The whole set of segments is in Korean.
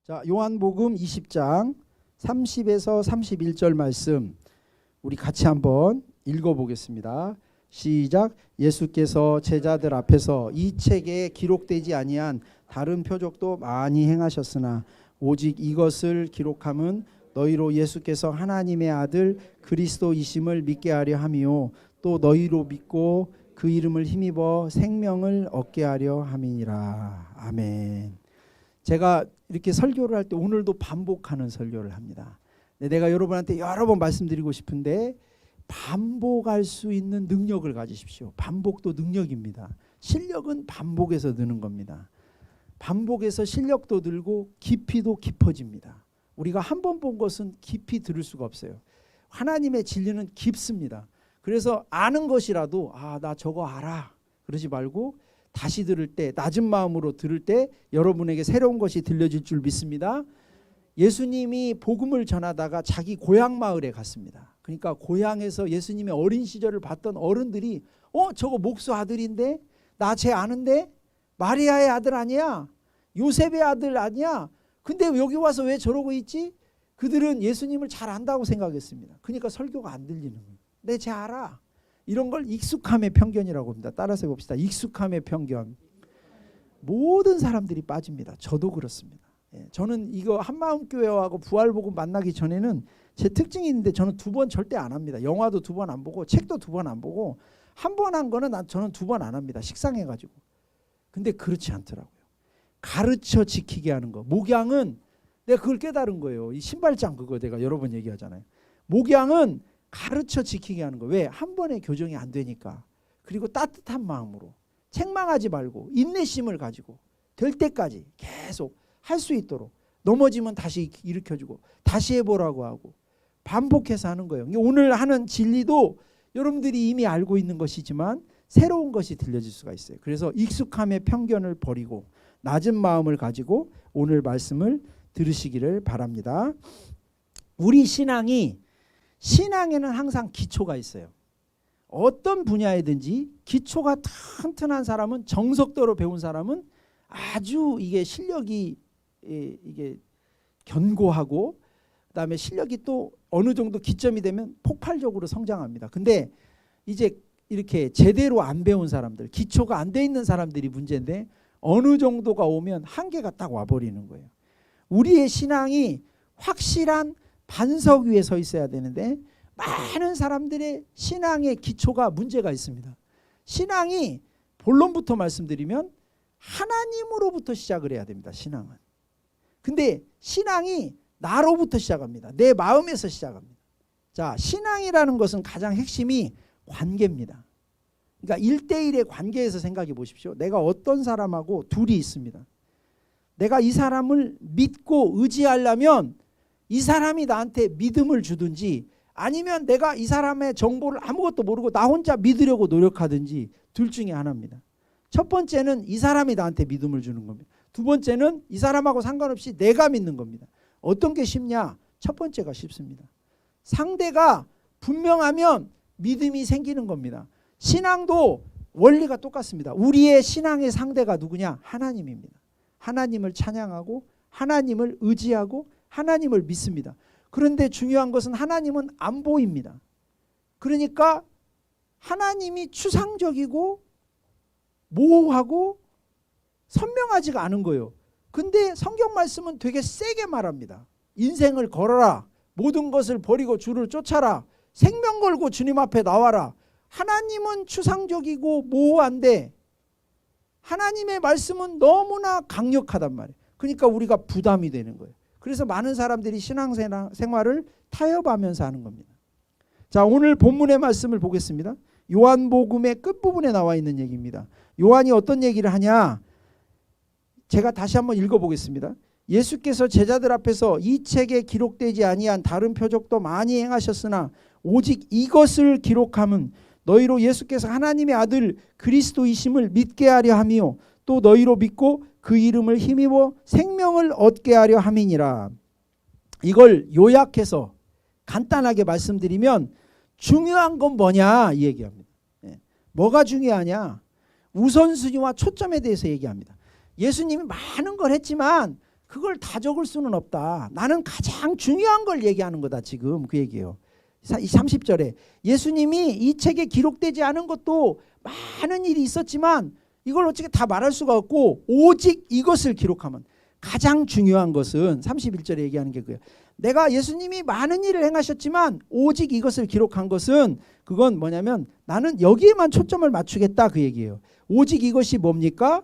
자, 요한복음 20장 30에서 31절 말씀 우리 같이 한번 읽어보겠습니다. 시작. 예수께서 제자들 앞에서 이 책에 기록되지 아니한 다른 표적도 많이 행하셨으나 오직 이것을 기록함은 너희로 예수께서 하나님의 아들 그리스도이심을 믿게 하려 함이요 또 너희로 믿고 그 이름을 힘입어 생명을 얻게 하려 함이니라. 아멘. 제가 이렇게 설교를 할 때 오늘도 반복하는 설교를 합니다. 내가 여러분한테 여러 번 말씀드리고 싶은데 반복할 수 있는 능력을 가지십시오. 반복도 능력입니다. 실력은 반복에서 느는 겁니다. 반복해서 실력도 늘고 깊이도 깊어집니다. 우리가 한 번 본 것은 깊이 들을 수가 없어요. 하나님의 진리는 깊습니다. 그래서 아는 것이라도 나 저거 알아 그러지 말고 다시 들을 때 낮은 마음으로 들을 때 여러분에게 새로운 것이 들려질 줄 믿습니다. 예수님이 복음을 전하다가 자기 고향 마을에 갔습니다. 그러니까 고향에서 예수님의 어린 시절을 봤던 어른들이 저거 목수 아들인데 나 쟤 아는데 마리아의 아들 아니야? 요셉의 아들 아니야? 근데 여기 와서 왜 저러고 있지? 그들은 예수님을 잘 안다고 생각했습니다. 그러니까 설교가 안 들리는 거예요. 내 쟤 알아. 이런 걸 익숙함의 편견이라고 합니다. 따라서 해봅시다. 익숙함의 편견. 모든 사람들이 빠집니다. 저도 그렇습니다. 저는 이거 한마음교회하고 부활복음 만나기 전에는 제 특징이 있는데 저는 2번 절대 안 합니다. 영화도 2번 안 보고 책도 2번 안 보고 한 번 한 거는 저는 2번 안 합니다. 식상해가지고. 근데 그렇지 않더라고요. 가르쳐 지키게 하는 거. 목양은 내가 그걸 깨달은 거예요. 이 신발장 그거 내가 여러 번 얘기하잖아요. 목양은 가르쳐 지키게 하는 거. 왜? 한 번에 교정이 안 되니까. 그리고 따뜻한 마음으로 책망하지 말고 인내심을 가지고 될 때까지 계속 할 수 있도록 넘어지면 다시 일으켜주고 다시 해보라고 하고 반복해서 하는 거예요. 오늘 하는 진리도 여러분들이 이미 알고 있는 것이지만 새로운 것이 들려질 수가 있어요. 그래서 익숙함의 편견을 버리고 낮은 마음을 가지고 오늘 말씀을 들으시기를 바랍니다. 우리 신앙에는 항상 기초가 있어요. 어떤 분야에든지 기초가 튼튼한 사람은 정석대로 배운 사람은 아주 이게 실력이 이게 견고하고 그다음에 실력이 또 어느 정도 기점이 되면 폭발적으로 성장합니다. 근데 이제 이렇게 제대로 안 배운 사람들, 기초가 안 돼 있는 사람들이 문제인데 어느 정도가 오면 한계가 딱 와버리는 거예요. 우리의 신앙이 확실한 반석 위에 서 있어야 되는데 많은 사람들의 신앙의 기초가 문제가 있습니다. 신앙이 본론부터 말씀드리면 하나님으로부터 시작을 해야 됩니다. 신앙은. 근데 신앙이 나로부터 시작합니다. 내 마음에서 시작합니다. 자, 신앙이라는 것은 가장 핵심이 관계입니다. 그러니까 1대1의 관계에서 생각해 보십시오. 내가 어떤 사람하고 둘이 있습니다. 내가 이 사람을 믿고 의지하려면 이 사람이 나한테 믿음을 주든지 아니면 내가 이 사람의 정보를 아무것도 모르고 나 혼자 믿으려고 노력하든지 둘 중에 하나입니다. 첫 번째는 이 사람이 나한테 믿음을 주는 겁니다. 두 번째는 이 사람하고 상관없이 내가 믿는 겁니다. 어떤 게 쉽냐? 첫 번째가 쉽습니다. 상대가 분명하면 믿음이 생기는 겁니다. 신앙도 원리가 똑같습니다. 우리의 신앙의 상대가 누구냐? 하나님입니다. 하나님을 찬양하고 하나님을 의지하고 하나님을 믿습니다. 그런데 중요한 것은 하나님은 안 보입니다. 그러니까 하나님이 추상적이고 모호하고 선명하지가 않은 거예요. 근데 성경 말씀은 되게 세게 말합니다. 인생을 걸어라. 모든 것을 버리고 주를 쫓아라. 생명 걸고 주님 앞에 나와라. 하나님은 추상적이고 모호한데 하나님의 말씀은 너무나 강력하단 말이에요. 그러니까 우리가 부담이 되는 거예요. 그래서 많은 사람들이 신앙생활을 타협하면서 하는 겁니다. 자, 오늘 본문의 말씀을 보겠습니다. 요한복음의 끝부분에 나와 있는 얘기입니다. 요한이 어떤 얘기를 하냐? 제가 다시 한번 읽어보겠습니다. 예수께서 제자들 앞에서 이 책에 기록되지 아니한 다른 표적도 많이 행하셨으나 오직 이것을 기록함은 너희로 예수께서 하나님의 아들 그리스도이심을 믿게 하려 함이요 또 너희로 믿고 그 이름을 힘입어 생명을 얻게 하려 함이니라. 이걸 요약해서 간단하게 말씀드리면 중요한 건 뭐냐 이 얘기합니다. 뭐가 중요하냐? 우선순위와 초점에 대해서 얘기합니다. 예수님이 많은 걸 했지만 그걸 다 적을 수는 없다. 나는 가장 중요한 걸 얘기하는 거다. 지금 그 얘기예요. 이 30절에 예수님이 이 책에 기록되지 않은 것도 많은 일이 있었지만 이걸 어떻게 다 말할 수가 없고 오직 이것을 기록하면 가장 중요한 것은 31절에 얘기하는 게 그거예요. 내가 예수님이 많은 일을 행하셨지만 오직 이것을 기록한 것은 그건 뭐냐면 나는 여기에만 초점을 맞추겠다 그 얘기예요. 오직 이것이 뭡니까?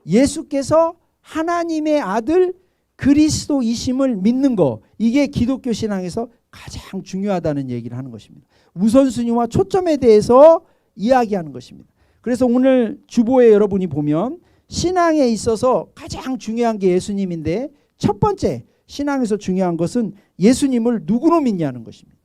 예수께서 하나님의 아들 그리스도이심을 믿는 거. 이게 기독교 신앙에서 가장 중요하다는 얘기를 하는 것입니다. 우선순위와 초점에 대해서 이야기하는 것입니다. 그래서 오늘 주보에 여러분이 보면 신앙에 있어서 가장 중요한 게 예수님인데 첫 번째 신앙에서 중요한 것은 예수님을 누구로 믿냐는 것입니다.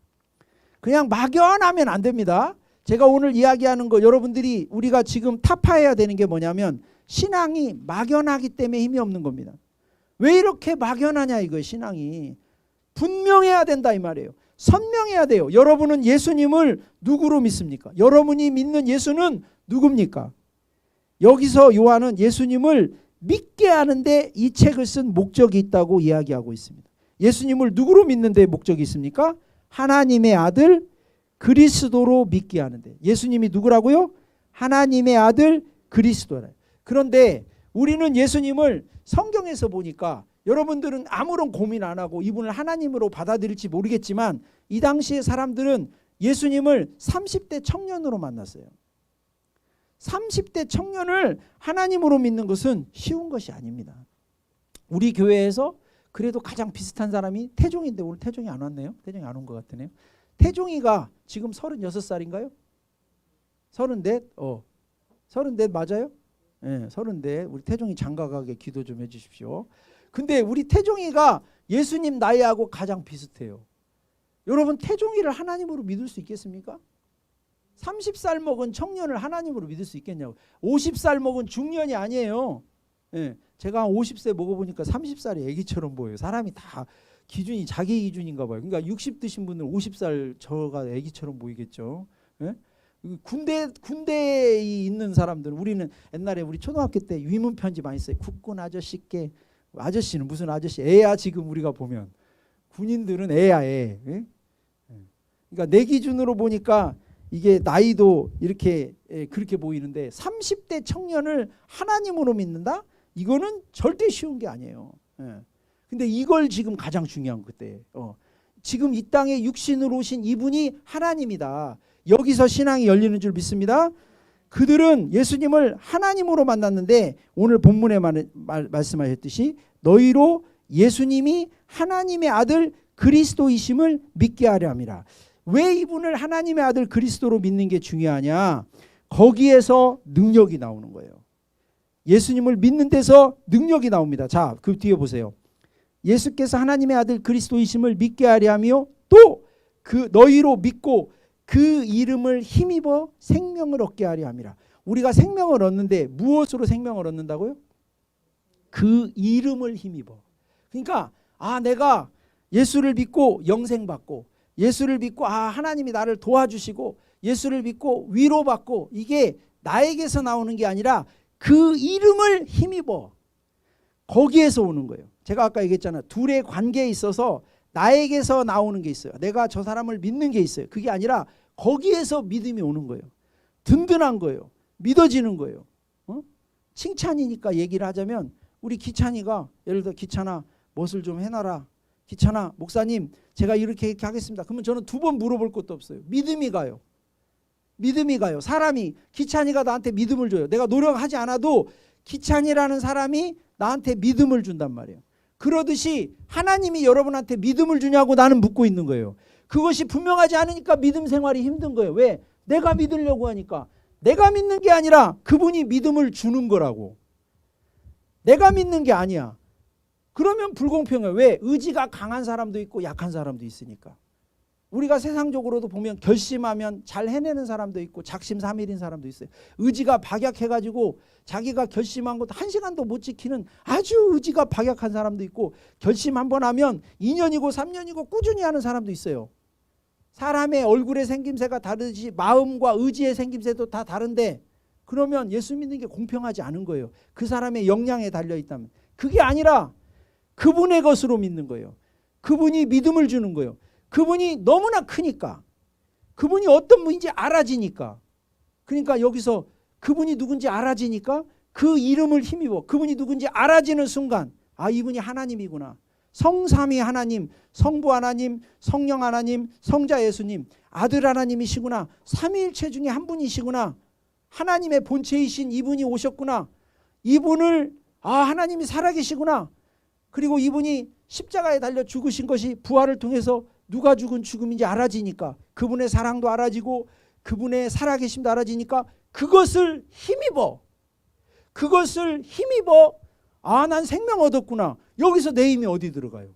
그냥 막연하면 안 됩니다. 제가 오늘 이야기하는 거 여러분들이 우리가 지금 타파해야 되는 게 뭐냐면 신앙이 막연하기 때문에 힘이 없는 겁니다. 왜 이렇게 막연하냐 이거예요. 신앙이 분명해야 된다 이 말이에요. 선명해야 돼요. 여러분은 예수님을 누구로 믿습니까? 여러분이 믿는 예수는 누굽니까? 여기서 요한은 예수님을 믿게 하는데 이 책을 쓴 목적이 있다고 이야기하고 있습니다. 예수님을 누구로 믿는데 목적이 있습니까? 하나님의 아들 그리스도로 믿게 하는데. 예수님이 누구라고요? 하나님의 아들 그리스도라. 그런데 우리는 예수님을 성경에서 보니까 여러분들은 아무런 고민 안 하고 이분을 하나님으로 받아들일지 모르겠지만 이 당시의 사람들은 예수님을 30대 청년으로 만났어요. 30대 청년을 하나님으로 믿는 것은 쉬운 것이 아닙니다. 우리 교회에서 그래도 가장 비슷한 사람이 태종인데 오늘 태종이 안 왔네요. 태종이 안 온 것 같으네요. 태종이가 지금 36살인가요? 34? 34 맞아요? 네, 34. 우리 태종이 장가가게 기도 좀 해주십시오. 근데 우리 태종이가 예수님 나이하고 가장 비슷해요. 여러분 태종이를 하나님으로 믿을 수 있겠습니까? 30살 먹은 청년을 하나님으로 믿을 수 있겠냐고. 50살 먹은 중년이 아니에요. 예, 제가 한 50세 먹어보니까 30살이 애기처럼 보여요. 사람이 다 기준이 자기 기준인가 봐요. 그러니까 60 드신 분은 50살 저가 애기처럼 보이겠죠. 예? 군대에 있는 사람들은 우리는 옛날에 우리 초등학교 때 위문 편지 많이 써요. 국군 아저씨께. 아저씨는 무슨 아저씨? 애야. 지금 우리가 보면 군인들은 애야 애. 예? 그러니까 내 기준으로 보니까 이게 나이도 이렇게 그렇게 보이는데 30대 청년을 하나님으로 믿는다? 이거는 절대 쉬운 게 아니에요. 근데 이걸 지금 가장 중요한 그때 지금 이 땅에 육신으로 오신 이분이 하나님이다. 여기서 신앙이 열리는 줄 믿습니다. 그들은 예수님을 하나님으로 만났는데 오늘 본문에 말씀하셨듯이 너희로 예수님이 하나님의 아들 그리스도이심을 믿게 하려 함이라. 왜 이분을 하나님의 아들 그리스도로 믿는 게 중요하냐? 거기에서 능력이 나오는 거예요. 예수님을 믿는 데서 능력이 나옵니다. 자, 그 뒤에 보세요. 예수께서 하나님의 아들 그리스도이심을 믿게 하려 하며 또 그 너희로 믿고 그 이름을 힘입어 생명을 얻게 하려 함이라. 우리가 생명을 얻는데 무엇으로 생명을 얻는다고요? 그 이름을 힘입어. 그러니까 내가 예수를 믿고 영생 받고 예수를 믿고 하나님이 나를 도와주시고 예수를 믿고 위로받고 이게 나에게서 나오는 게 아니라 그 이름을 힘입어. 거기에서 오는 거예요. 제가 아까 얘기했잖아요. 둘의 관계에 있어서 나에게서 나오는 게 있어요. 내가 저 사람을 믿는 게 있어요. 그게 아니라 거기에서 믿음이 오는 거예요. 든든한 거예요. 믿어지는 거예요. 칭찬이니까 얘기를 하자면 우리 기찬이가 예를 들어 기찬아 무엇을 좀 해놔라. 기찬아 목사님 제가 이렇게 하겠습니다. 그러면 저는 두 번 물어볼 것도 없어요. 믿음이 가요. 믿음이 가요. 사람이 기찬이가 나한테 믿음을 줘요. 내가 노력하지 않아도 기찬이라는 사람이 나한테 믿음을 준단 말이에요. 그러듯이 하나님이 여러분한테 믿음을 주냐고 나는 묻고 있는 거예요. 그것이 분명하지 않으니까 믿음 생활이 힘든 거예요. 왜? 내가 믿으려고 하니까. 내가 믿는 게 아니라 그분이 믿음을 주는 거라고. 내가 믿는 게 아니야. 그러면 불공평해요. 왜? 의지가 강한 사람도 있고 약한 사람도 있으니까. 우리가 세상적으로도 보면 결심하면 잘 해내는 사람도 있고 작심삼일인 사람도 있어요. 의지가 박약해가지고 자기가 결심한 것도 1시간도 못 지키는 아주 의지가 박약한 사람도 있고 결심 한번 하면 2년이고 3년이고 꾸준히 하는 사람도 있어요. 사람의 얼굴의 생김새가 다르듯이 마음과 의지의 생김새도 다 다른데 그러면 예수 믿는 게 공평하지 않은 거예요. 그 사람의 역량에 달려있다면. 그게 아니라 그분의 것으로 믿는 거예요. 그분이 믿음을 주는 거예요. 그분이 너무나 크니까. 그분이 어떤 분인지 알아지니까. 그러니까 여기서 그분이 누군지 알아지니까 그 이름을 힘입어. 그분이 누군지 알아지는 순간 아, 이분이 하나님이구나. 성삼위 하나님, 성부 하나님, 성령 하나님, 성자 예수님, 아들 하나님이시구나. 삼위일체 중에 한 분이시구나. 하나님의 본체이신 이분이 오셨구나. 이분을 하나님이 살아계시구나. 그리고 이분이 십자가에 달려 죽으신 것이 부활을 통해서 누가 죽은 죽음인지 알아지니까 그분의 사랑도 알아지고 그분의 살아계심도 알아지니까 그것을 힘입어. 그것을 힘입어. 난 생명 얻었구나. 여기서 내 힘이 어디 들어가요?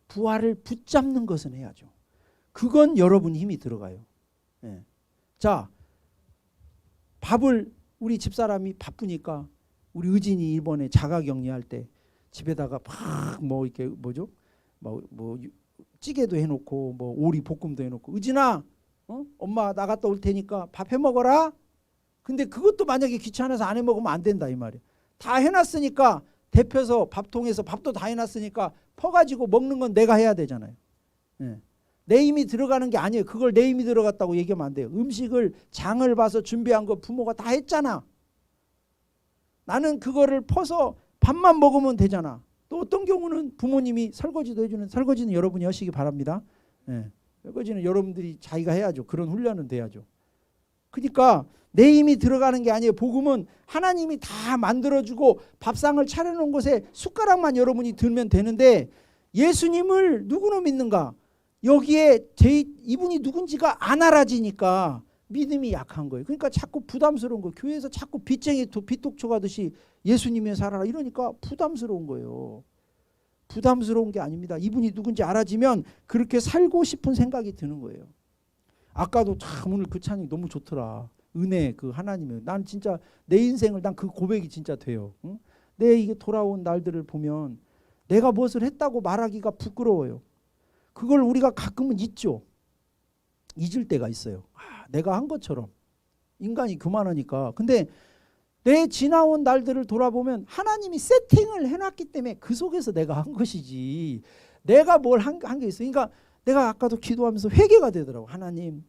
부활을 붙잡는 것은 해야죠. 그건 여러분 힘이 들어가요. 예. 자, 밥을 우리 집사람이 바쁘니까 우리 의진이 이번에 자가격리할 때 집에다가 막 뭐 이렇게 뭐죠? 뭐 찌개도 해놓고 뭐 오리 볶음도 해놓고 의진아, 엄마 나갔다 올 테니까 밥 해 먹어라. 근데 그것도 만약에 귀찮아서 안 해 먹으면 안 된다 이 말이야. 다 해놨으니까 데펴서 밥통에서 밥도 다 해놨으니까 퍼가지고 먹는 건 내가 해야 되잖아요. 예. 내 힘이 들어가는 게 아니에요. 그걸 내 힘이 들어갔다고 얘기하면 안 돼요. 음식을 장을 봐서 준비한 거 부모가 다 했잖아. 나는 그거를 퍼서 밥만 먹으면 되잖아. 또 어떤 경우는 부모님이 설거지도 해주는, 설거지는 여러분이 하시기 바랍니다. 예. 설거지는 여러분들이 자기가 해야죠. 그런 훈련은 돼야죠. 그러니까 내 힘이 들어가는 게 아니에요. 복음은 하나님이 다 만들어주고 밥상을 차려놓은 곳에 숟가락만 여러분이 들면 되는데 예수님을 누구로 믿는가? 여기에 이분이 누군지가 안 알아지니까 믿음이 약한 거예요. 그러니까 자꾸 부담스러운 거예요. 교회에서 자꾸 빚쟁이 빚독초 가듯이 예수님이 살아라 이러니까 부담스러운 거예요. 부담스러운 게 아닙니다. 이분이 누군지 알아지면 그렇게 살고 싶은 생각이 드는 거예요. 아까도 참 오늘 그 찬양이 너무 좋더라. 은혜 그 하나님의 난 진짜 내 인생을 난 그 고백이 진짜 돼요. 응? 내 이게 돌아온 날들을 보면 내가 무엇을 했다고 말하기가 부끄러워요. 그걸 우리가 가끔은 잊죠. 잊을 때가 있어요. 내가 한 것처럼 인간이 교만하니까. 근데 내 지나온 날들을 돌아보면 하나님이 세팅을 해놨기 때문에 그 속에서 내가 한 것이지 내가 뭘 한 게 있어요. 그러니까 내가 아까도 기도하면서 회개가 되더라고. 하나님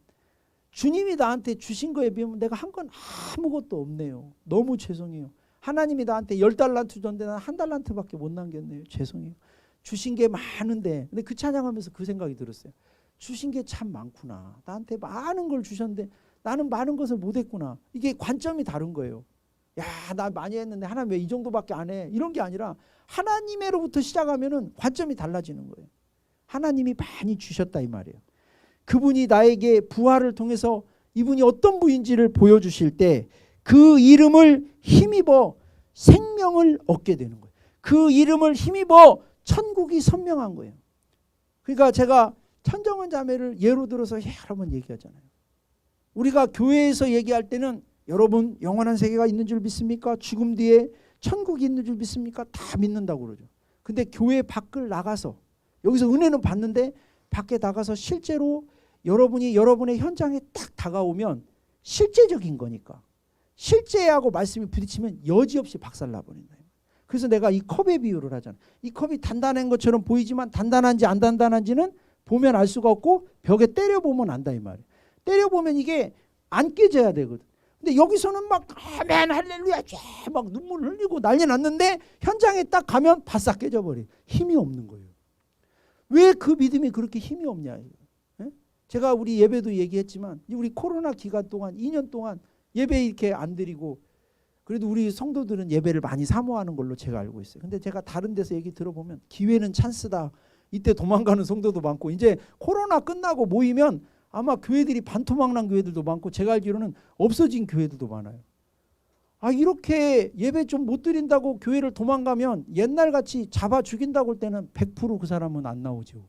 주님이 나한테 주신 거에 비하면 내가 한 건 아무것도 없네요. 너무 죄송해요. 하나님이 나한테 10달란트 줬는데 난 1달란트밖에 못 남겼네요. 죄송해요. 주신 게 많은데 근데 그 찬양하면서 그 생각이 들었어요. 주신 게 참 많구나. 나한테 많은 걸 주셨는데 나는 많은 것을 못했구나. 이게 관점이 다른 거예요. 야, 나 많이 했는데 하나님 왜 이 정도밖에 안 해? 이런 게 아니라 하나님으로부터 시작하면은 관점이 달라지는 거예요. 하나님이 많이 주셨다 이 말이에요. 그분이 나에게 부활을 통해서 이분이 어떤 분인지를 보여주실 때 그 이름을 힘입어 생명을 얻게 되는 거예요. 그 이름을 힘입어 천국이 선명한 거예요. 그러니까 제가 천정은 자매를 예로 들어서 여러 번 얘기하잖아요. 우리가 교회에서 얘기할 때는 여러분 영원한 세계가 있는 줄 믿습니까? 죽음 뒤에 천국이 있는 줄 믿습니까? 다 믿는다고 그러죠. 근데 교회 밖을 나가서 여기서 은혜는 받는데 밖에 나가서 실제로 여러분이 여러분의 현장에 딱 다가오면 실제적인 거니까 실제하고 말씀이 부딪히면 여지없이 박살나버린다. 그래서 내가 이 컵의 비유를 하잖아. 이 컵이 단단한 것처럼 보이지만 단단한지 안 단단한지는 보면 알 수가 없고 벽에 때려보면 안다 이 말이야. 때려보면 이게 안 깨져야 되거든. 근데 여기서는 막 아멘 할렐루야 막 눈물 흘리고 난리 났는데 현장에 딱 가면 바싹 깨져버려. 힘이 없는 거예요. 왜 그 믿음이 그렇게 힘이 없냐. 제가 우리 예배도 얘기했지만 우리 코로나 기간 동안 2년 동안 예배 이렇게 안 드리고 그래도 우리 성도들은 예배를 많이 사모하는 걸로 제가 알고 있어요. 근데 제가 다른 데서 얘기 들어보면 기회는 찬스다. 이때 도망가는 성도도 많고 이제 코로나 끝나고 모이면 아마 교회들이 반토막난 교회들도 많고 제가 알기로는 없어진 교회들도 많아요. 이렇게 예배 좀 못 드린다고 교회를 도망가면 옛날같이 잡아 죽인다고 할 때는 100% 그 사람은 안 나오죠.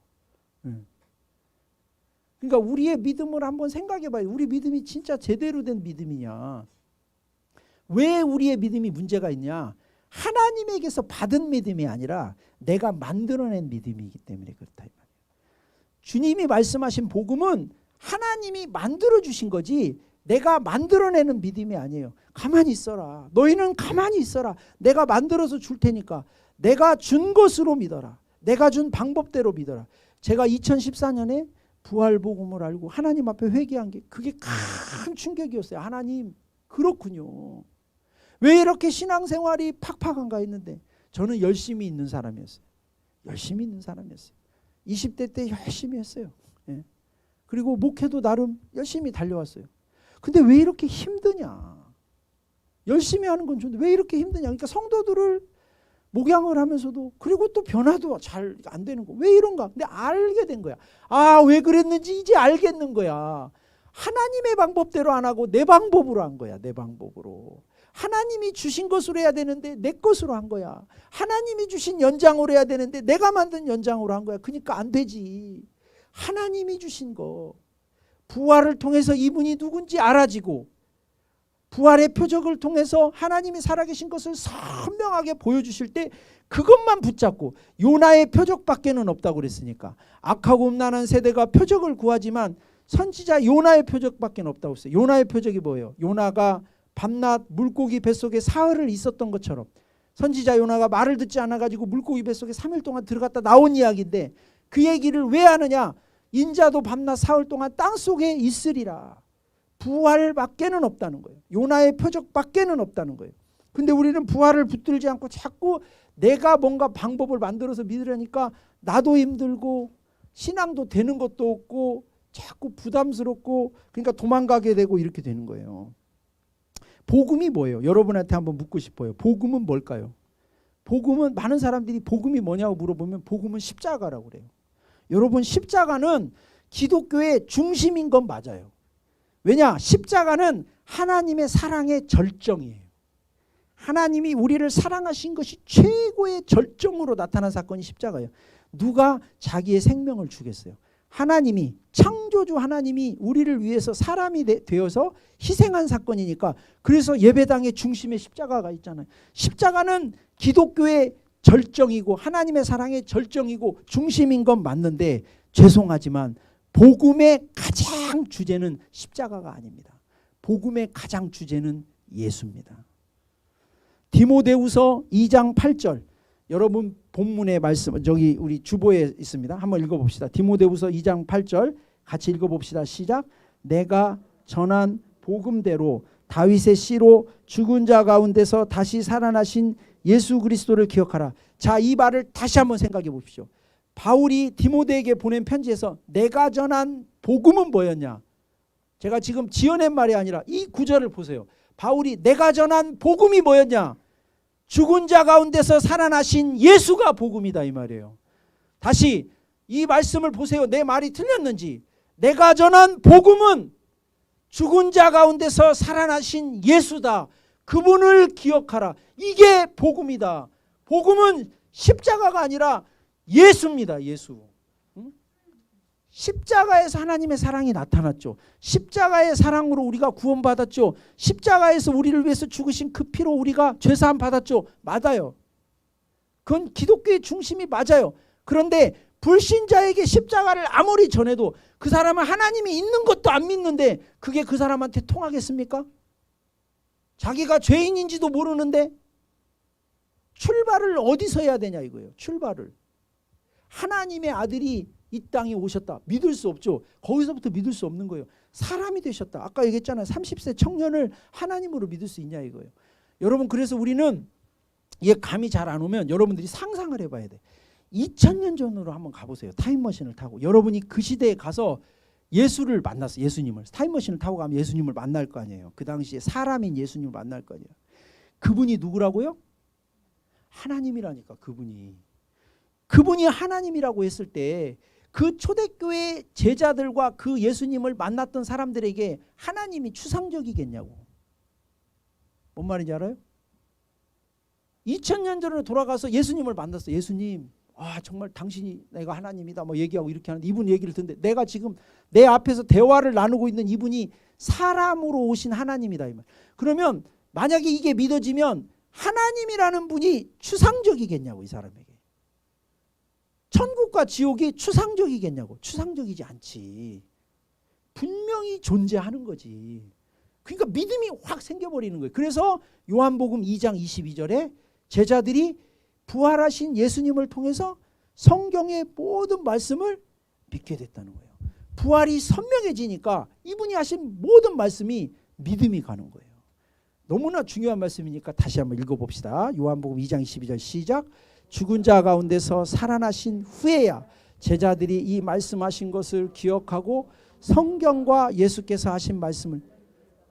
그러니까 우리의 믿음을 한번 생각해 봐요. 우리 믿음이 진짜 제대로 된 믿음이냐. 왜 우리의 믿음이 문제가 있냐. 하나님에게서 받은 믿음이 아니라 내가 만들어낸 믿음이기 때문에 그렇다 이 말이에요. 주님이 말씀하신 복음은 하나님이 만들어주신 거지 내가 만들어내는 믿음이 아니에요. 가만히 있어라. 너희는 가만히 있어라. 내가 만들어서 줄 테니까. 내가 준 것으로 믿어라. 내가 준 방법대로 믿어라. 제가 2014년에 부활복음을 알고 하나님 앞에 회개한 게 그게 큰 충격이었어요. 하나님, 그렇군요. 왜 이렇게 신앙생활이 팍팍한가 했는데 저는 열심히 있는 사람이었어요. 열심히 있는 사람이었어요. 20대 때 열심히 했어요. 예. 그리고 목회도 나름 열심히 달려왔어요. 근데 왜 이렇게 힘드냐. 열심히 하는 건 좋은데 왜 이렇게 힘드냐. 그러니까 성도들을 목양을 하면서도 그리고 또 변화도 잘 안 되는 거. 왜 이런가. 근데 알게 된 거야. 아, 왜 그랬는지 이제 알겠는 거야. 하나님의 방법대로 안 하고 내 방법으로 한 거야. 내 방법으로. 하나님이 주신 것으로 해야 되는데 내 것으로 한 거야. 하나님이 주신 연장으로 해야 되는데 내가 만든 연장으로 한 거야. 그러니까 안 되지. 하나님이 주신 거. 부활을 통해서 이분이 누군지 알아지고 부활의 표적을 통해서 하나님이 살아계신 것을 선명하게 보여주실 때 그것만 붙잡고 요나의 표적밖에는 없다고 그랬으니까 악하고 음란한 세대가 표적을 구하지만 선지자 요나의 표적밖에 없다고 했어요. 요나의 표적이 뭐예요? 요나가 밤낮 물고기 뱃속에 사흘을 있었던 것처럼 선지자 요나가 말을 듣지 않아가지고 물고기 뱃속에 3일 동안 들어갔다 나온 이야기인데 그 얘기를 왜 하느냐. 인자도 밤낮 사흘 동안 땅속에 있으리라. 부활밖에는 없다는 거예요. 요나의 표적밖에는 없다는 거예요. 근데 우리는 부활을 붙들지 않고 자꾸 내가 뭔가 방법을 만들어서 믿으려니까 나도 힘들고 신앙도 되는 것도 없고 자꾸 부담스럽고 그러니까 도망가게 되고 이렇게 되는 거예요. 복음이 뭐예요? 여러분한테 한번 묻고 싶어요. 복음은 뭘까요? 복음은 많은 사람들이 복음이 뭐냐고 물어보면 복음은 십자가라고 그래요. 여러분 십자가는 기독교의 중심인 건 맞아요. 왜냐? 십자가는 하나님의 사랑의 절정이에요. 하나님이 우리를 사랑하신 것이 최고의 절정으로 나타난 사건이 십자가예요. 누가 자기의 생명을 주겠어요? 하나님이 창조주 하나님이 우리를 위해서 사람이 되어서 희생한 사건이니까 그래서 예배당의 중심에 십자가가 있잖아요. 십자가는 기독교의 절정이고 하나님의 사랑의 절정이고 중심인 건 맞는데 죄송하지만 복음의 가장 주제는 십자가가 아닙니다. 복음의 가장 주제는 예수입니다. 디모데후서 2장 8절 여러분 본문의 말씀 저기 우리 주보에 있습니다. 한번 읽어봅시다. 디모데후서 2장 8절 같이 읽어봅시다. 시작. 내가 전한 복음대로 다윗의 씨로 죽은 자 가운데서 다시 살아나신 예수 그리스도를 기억하라. 자, 이 말을 다시 한번 생각해 보십시오. 바울이 디모데에게 보낸 편지에서 내가 전한 복음은 뭐였냐. 제가 지금 지어낸 말이 아니라 이 구절을 보세요. 바울이 내가 전한 복음이 뭐였냐. 죽은 자 가운데서 살아나신 예수가 복음이다 이 말이에요. 다시 이 말씀을 보세요. 내 말이 틀렸는지. 내가 전한 복음은 죽은 자 가운데서 살아나신 예수다. 그분을 기억하라. 이게 복음이다. 복음은 십자가가 아니라 예수입니다. 예수. 십자가에서 하나님의 사랑이 나타났죠. 십자가의 사랑으로 우리가 구원받았죠. 십자가에서 우리를 위해서 죽으신 그 피로 우리가 죄사함 받았죠. 맞아요. 그건 기독교의 중심이 맞아요. 그런데 불신자에게 십자가를 아무리 전해도 그 사람은 하나님이 있는 것도 안 믿는데 그게 그 사람한테 통하겠습니까? 자기가 죄인인지도 모르는데 출발을 어디서 해야 되냐 이거예요. 출발을. 하나님의 아들이 이 땅에 오셨다. 믿을 수 없죠. 거기서부터 믿을 수 없는 거예요. 사람이 되셨다. 아까 얘기했잖아요. 30세 청년을 하나님으로 믿을 수 있냐 이거예요. 여러분 그래서 우리는 이게 감이 잘 안 오면 여러분들이 상상을 해봐야 돼. 2000년 전으로 한번 가보세요. 타임머신을 타고. 여러분이 그 시대에 가서 예수를 만났어요. 예수님을. 타임머신을 타고 가면 예수님을 만날 거 아니에요. 그 당시에 사람인 예수님을 만날 거 아니에요. 그분이 누구라고요? 하나님이라니까. 그분이 하나님이라고 했을 때 그 초대교회 제자들과 그 예수님을 만났던 사람들에게 하나님이 추상적이겠냐고. 뭔 말인지 알아요? 2000년 전으로 돌아가서 예수님을 만났어. 예수님, 아 정말 당신이 내가 하나님이다 뭐 얘기하고 이렇게 하는데 이분 얘기를 듣는데 내가 지금 내 앞에서 대화를 나누고 있는 이분이 사람으로 오신 하나님이다 이 말. 그러면 만약에 이게 믿어지면 하나님이라는 분이 추상적이겠냐고. 이 사람에게. 천국과 지옥이 추상적이겠냐고. 추상적이지 않지. 분명히 존재하는 거지. 그러니까 믿음이 확 생겨버리는 거예요. 그래서 요한복음 2장 22절에 제자들이 부활하신 예수님을 통해서 성경의 모든 말씀을 믿게 됐다는 거예요. 부활이 선명해지니까 이분이 하신 모든 말씀이 믿음이 가는 거예요. 너무나 중요한 말씀이니까 다시 한번 읽어봅시다. 요한복음 2장 22절 시작. 죽은 자 가운데서 살아나신 후에야 제자들이 이 말씀하신 것을 기억하고 성경과 예수께서 하신 말씀을,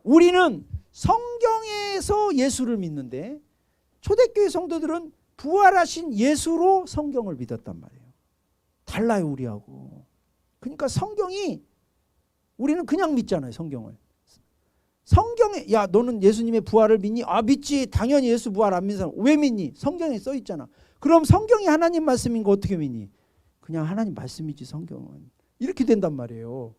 우리는 성경에서 예수를 믿는데 초대교회 성도들은 부활하신 예수로 성경을 믿었단 말이에요. 달라요, 우리하고. 그러니까 성경이, 우리는 그냥 믿잖아요, 성경을. 성경에, 야 너는 예수님의 부활을 믿니? 아 믿지. 당연히 예수 부활 안 믿는 사람 왜 믿니? 성경에 써 있잖아. 그럼 성경이 하나님 말씀인 거 어떻게 믿니? 그냥 하나님 말씀이지 성경은. 이렇게 된단 말이에요.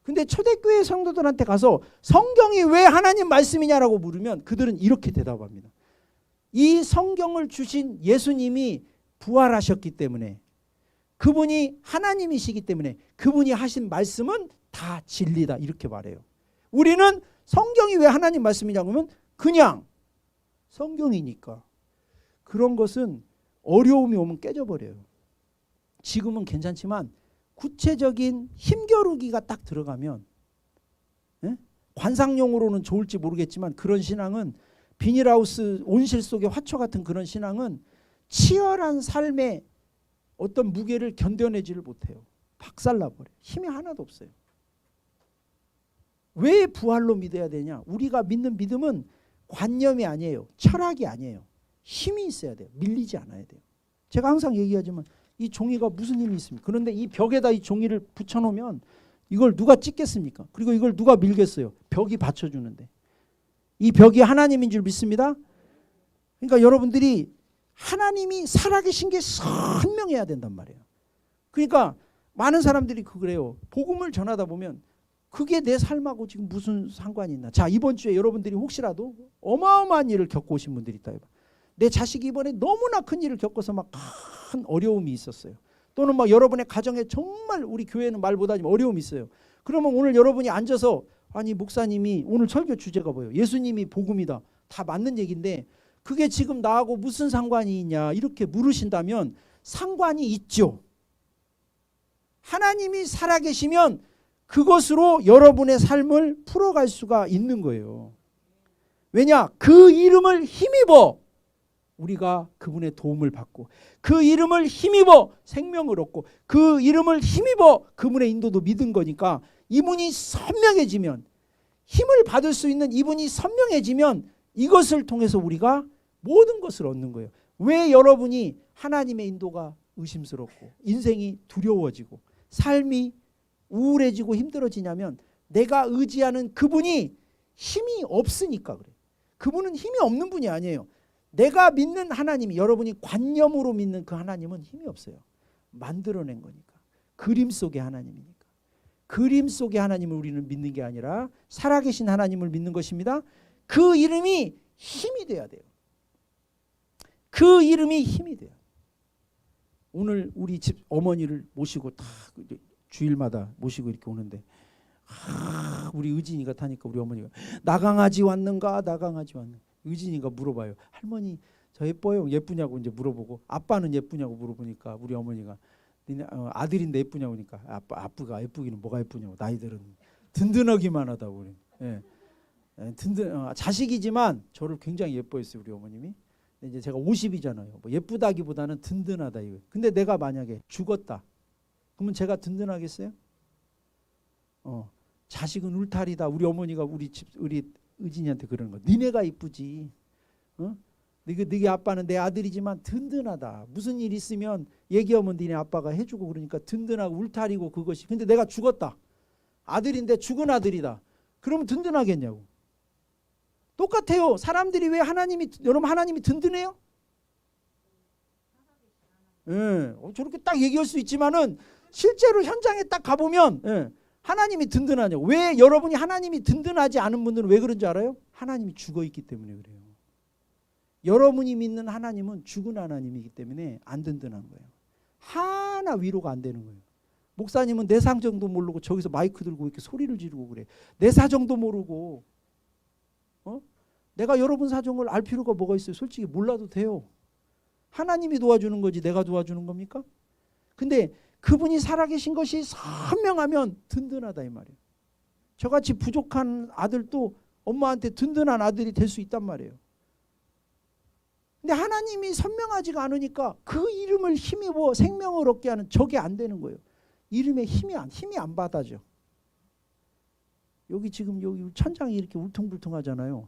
근데 초대교회 성도들한테 가서 성경이 왜 하나님 말씀이냐라고 물으면 그들은 이렇게 대답합니다. 이 성경을 주신 예수님이 부활하셨기 때문에, 그분이 하나님이시기 때문에 그분이 하신 말씀은 다 진리다, 이렇게 말해요. 우리는 성경이 왜 하나님 말씀이냐고 하면 그냥 성경이니까. 그런 것은 어려움이 오면 깨져버려요. 지금은 괜찮지만 구체적인 힘겨루기가 딱 들어가면, 관상용으로는 좋을지 모르겠지만 그런 신앙은, 비닐하우스 온실 속의 화초 같은 그런 신앙은 치열한 삶의 어떤 무게를 견뎌내지를 못해요. 박살나버려요. 힘이 하나도 없어요. 왜 부활로 믿어야 되냐? 우리가 믿는 믿음은 관념이 아니에요. 철학이 아니에요. 힘이 있어야 돼요. 밀리지 않아야 돼요. 제가 항상 얘기하지만 이 종이가 무슨 힘이 있습니까? 그런데 이 벽에다 이 종이를 붙여놓으면 이걸 누가 찍겠습니까? 그리고 이걸 누가 밀겠어요? 벽이 받쳐주는데. 이 벽이 하나님인 줄 믿습니다. 그러니까 여러분들이 하나님이 살아계신 게 선명해야 된단 말이에요. 그러니까 많은 사람들이 그래요. 복음을 전하다 보면 그게 내 삶하고 지금 무슨 상관이 있나. 자, 이번 주에 여러분들이 혹시라도 어마어마한 일을 겪고 오신 분들이 있다. 내 자식이 이번에 너무나 큰 일을 겪어서 막 큰 어려움이 있었어요. 또는 막 여러분의 가정에 정말, 우리 교회는 말보다 어려움이 있어요. 그러면 오늘 여러분이 앉아서, 아니 목사님이 오늘 설교 주제가 뭐예요? 예수님이 복음이다. 다 맞는 얘기인데 그게 지금 나하고 무슨 상관이 있냐 이렇게 물으신다면 상관이 있죠. 하나님이 살아계시면 그것으로 여러분의 삶을 풀어갈 수가 있는 거예요. 왜냐? 그 이름을 힘입어 우리가 그분의 도움을 받고, 그 이름을 힘입어 생명을 얻고, 그 이름을 힘입어 그분의 인도도 믿은 거니까, 이분이 선명해지면, 힘을 받을 수 있는 이분이 선명해지면 이것을 통해서 우리가 모든 것을 얻는 거예요. 왜 여러분이 하나님의 인도가 의심스럽고 인생이 두려워지고 삶이 우울해지고 힘들어지냐면 내가 의지하는 그분이 힘이 없으니까 그래요. 그분은 힘이 없는 분이 아니에요. 내가 믿는 하나님이, 여러분이 관념으로 믿는 그 하나님은 힘이 없어요. 만들어낸 거니까. 그림 속의 하나님이니까. 그림 속의 하나님을 우리는 믿는 게 아니라 살아계신 하나님을 믿는 것입니다. 그 이름이 힘이 돼야 돼요. 그 이름이 힘이 돼요. 오늘 우리 집 어머니를 모시고 다 주일마다 모시고 이렇게 오는데, 우리 의진이가 타니까 우리 어머니가 나강아지 왔는가 나강아지 왔는가. 의진이가 물어봐요. 할머니 저 예뻐요? 예쁘냐고 이제 물어보고, 아빠는 예쁘냐고 물어보니까 우리 어머니가 니네 아들인데 예쁘냐고 하니까 아빠가 예쁘기는 뭐가 예쁘냐고, 나이들은 든든하기만 하다고 그래. 예. 자식이지만 저를 굉장히 예뻐했어요 우리 어머님이. 이제 제가 50이잖아요. 뭐 예쁘다기보다는 든든하다 이거. 근데 내가 만약에 죽었다, 그러면 제가 든든하겠어요? 자식은 울타리다. 우리 어머니가 우리 의진이한테 그러는 거. 니네가 이쁘지. 너희 아빠는 내 아들이지만 든든하다. 무슨 일 있으면 얘기하면 니네 아빠가 해주고 그러니까 든든하고 울타리고 그것이. 근데 내가 죽었다. 아들인데 죽은 아들이다. 그러면 든든하겠냐고. 똑같아요. 사람들이 왜 여러분 하나님이 든든해요? 예, 저렇게 딱 얘기할 수 있지만은 실제로 현장에 딱 가보면, 예, 하나님이 든든하냐고. 왜 여러분이 하나님이 든든하지 않은 분들은 왜 그런 줄 알아요? 하나님이 죽어있기 때문에 그래요. 여러분이 믿는 하나님은 죽은 하나님이기 때문에 안 든든한 거예요. 하나 위로가 안 되는 거예요. 목사님은 내 사정도 모르고 저기서 마이크 들고 이렇게 소리를 지르고 그래. 내 사정도 모르고. 내가 여러분 사정을 알 필요가 뭐가 있어요? 솔직히 몰라도 돼요. 하나님이 도와주는 거지 내가 도와주는 겁니까? 근데 그분이 살아계신 것이 선명하면 든든하다 이 말이에요. 저같이 부족한 아들도 엄마한테 든든한 아들이 될 수 있단 말이에요. 근데 하나님이 선명하지가 않으니까 그 이름을 힘입어 생명을 얻게 하는 저게 안 되는 거예요. 이름에 힘이 안 받아져. 여기 지금 여기 천장이 이렇게 울퉁불퉁하잖아요.